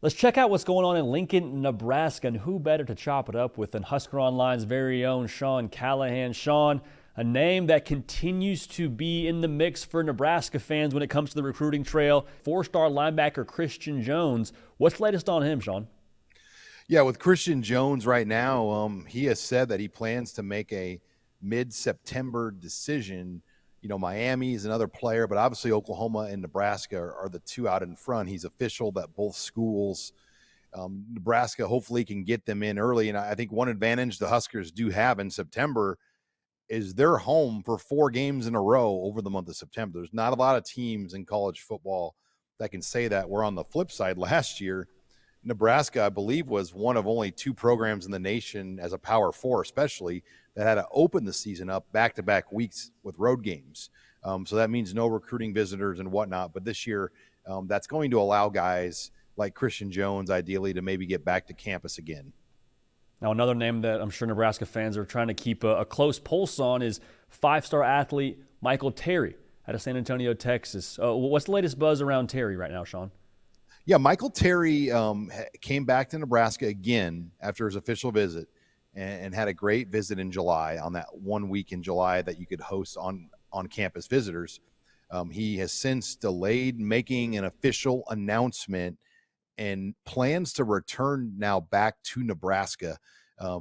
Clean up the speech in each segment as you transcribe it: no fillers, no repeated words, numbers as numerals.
Let's check out what's going on in Lincoln, Nebraska, and who better to chop it up with than Husker Online's very own Sean Callahan. Sean, a name that continues to be in the mix for Nebraska fans when it comes to the recruiting trail. Four-star linebacker Christian Jones. What's the latest on him, Sean? Yeah, with Christian Jones right now, he has said that he plans to make a mid-September decision. You know, Miami is another player, but obviously Oklahoma and Nebraska are the two out in front. He's official that both schools, Nebraska hopefully can get them in early. And I think one advantage the Huskers do have in September is they're home for 4 games in a row over the month of September. There's not a lot of teams in college football that can say that. We're on the flip side last year. Nebraska, I believe, was one of only 2 programs in the nation as a Power 4 especially that had to open the season up back-to-back weeks with road games. So that means no recruiting visitors and whatnot. But this year, that's going to allow guys like Christian Jones ideally to maybe get back to campus again. Now, another name that I'm sure Nebraska fans are trying to keep a close pulse on is 5-star athlete Michael Terry out of San Antonio, Texas. What's the latest buzz around Terry right now, Sean? Yeah, Michael Terry came back to Nebraska again after his official visit and had a great visit in July on that 1 week in July that you could host on-campus visitors. He has since delayed making an official announcement and plans to return now back to Nebraska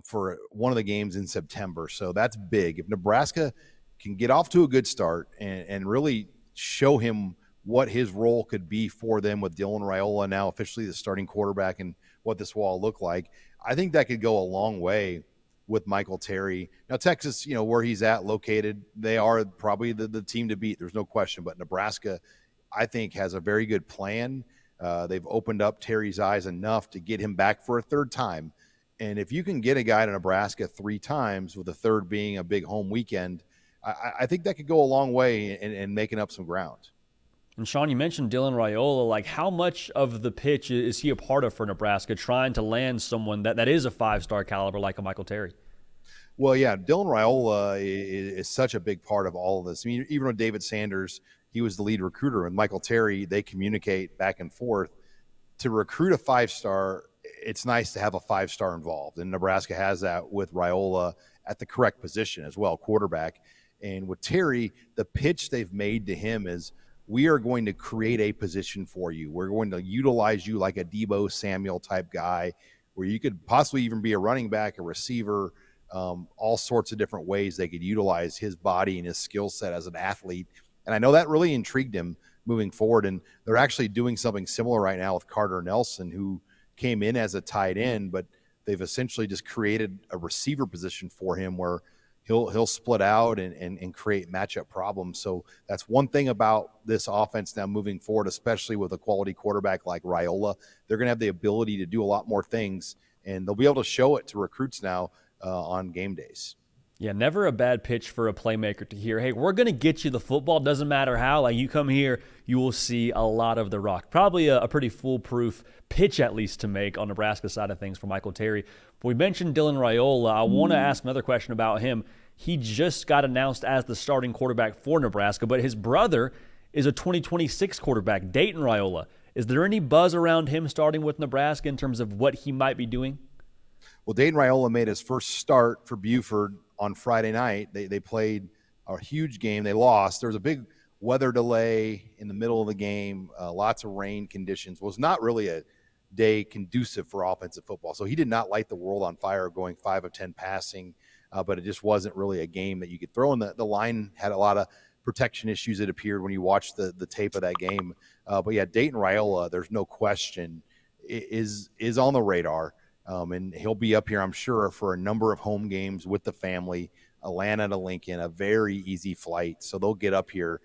for one of the games in September. So that's big. If Nebraska can get off to a good start and really show him what his role could be for them with Dylan Rhule now officially the starting quarterback and what this will all look like, I think that could go a long way with Michael Terry. Now, Texas, you know, where he's at located, they are probably the team to beat. There's no question. But Nebraska, I think, has a very good plan. They've opened up Terry's eyes enough to get him back for a third time. And if you can get a guy to Nebraska 3 times, with the third being a big home weekend, I think that could go a long way in making up some ground. And Sean, you mentioned Dylan Rhule. Like, how much of the pitch is he a part of for Nebraska, trying to land someone that is a 5-star caliber like a Michael Terry? Well, yeah, Dylan Rhule is such a big part of all of this. I mean, even with David Sanders, he was the lead recruiter, and Michael Terry, they communicate back and forth. To recruit a 5-star, it's nice to have a 5-star involved, and Nebraska has that with Rhule at the correct position as well, quarterback. And with Terry, the pitch they've made to him is, we are going to create a position for you. We're going to utilize you like a Deebo Samuel type guy, where you could possibly even be a running back, a receiver, all sorts of different ways they could utilize his body and his skill set as an athlete. And I know that really intrigued him moving forward. And they're actually doing something similar right now with Carter Nelson, who came in as a tight end, but they've essentially just created a receiver position for him where he'll split out and create matchup problems. So that's one thing about this offense now moving forward, especially with a quality quarterback like Rhule. They're going to have the ability to do a lot more things, and they'll be able to show it to recruits now on game days. Yeah, never a bad pitch for a playmaker to hear, hey, we're going to get you the football. Doesn't matter how. Like, you come here, you will see a lot of the rock. Probably a pretty foolproof pitch, at least, to make on Nebraska side of things for Michael Terry. But we mentioned Dylan Rhule. I want to ask another question about him. He just got announced as the starting quarterback for Nebraska, but his brother is a 2026 quarterback, Dayton Rola. Is there any buzz around him starting with Nebraska in terms of what he might be doing? Well, Dayton Rhule made his first start for Buford on Friday night. They played a huge game. They lost. There was a big weather delay in the middle of the game, lots of rain conditions. Was not really a day conducive for offensive football. So he did not light the world on fire going 5 of 10 passing, but it just wasn't really a game that you could throw in. The line had a lot of protection issues, it appeared, when you watched the tape of that game. But yeah, Dayton Rhule, there's no question, is on the radar. And he'll be up here, I'm sure, for a number of home games with the family. Atlanta to Lincoln, a very easy flight. So they'll get up here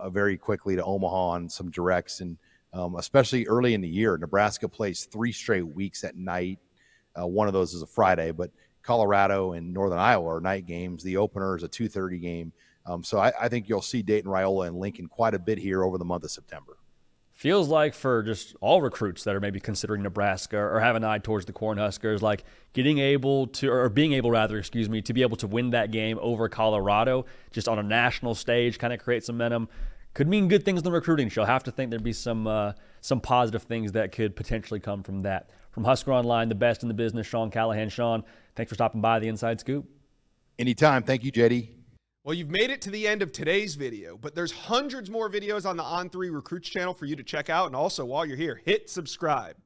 very quickly to Omaha on some directs. And especially early in the year, Nebraska plays 3 straight weeks at night. One of those is a Friday, but Colorado and Northern Iowa are night games. The opener is a 2:30 game. So I think you'll see Dayton Rhule and Lincoln quite a bit here over the month of September. Feels like for just all recruits that are maybe considering Nebraska or have an eye towards the Cornhuskers, like being able to be able to win that game over Colorado just on a national stage kind of creates some momentum. could mean good things in the recruiting show. Have to think there'd be some positive things that could potentially come from that. From Husker Online, the best in the business, Sean Callahan. Sean, thanks for stopping by the Inside Scoop. Anytime. Thank you, JD. Well, you've made it to the end of today's video, but there's hundreds more videos on the On3 Recruits channel for you to check out. And also, while you're here, hit subscribe.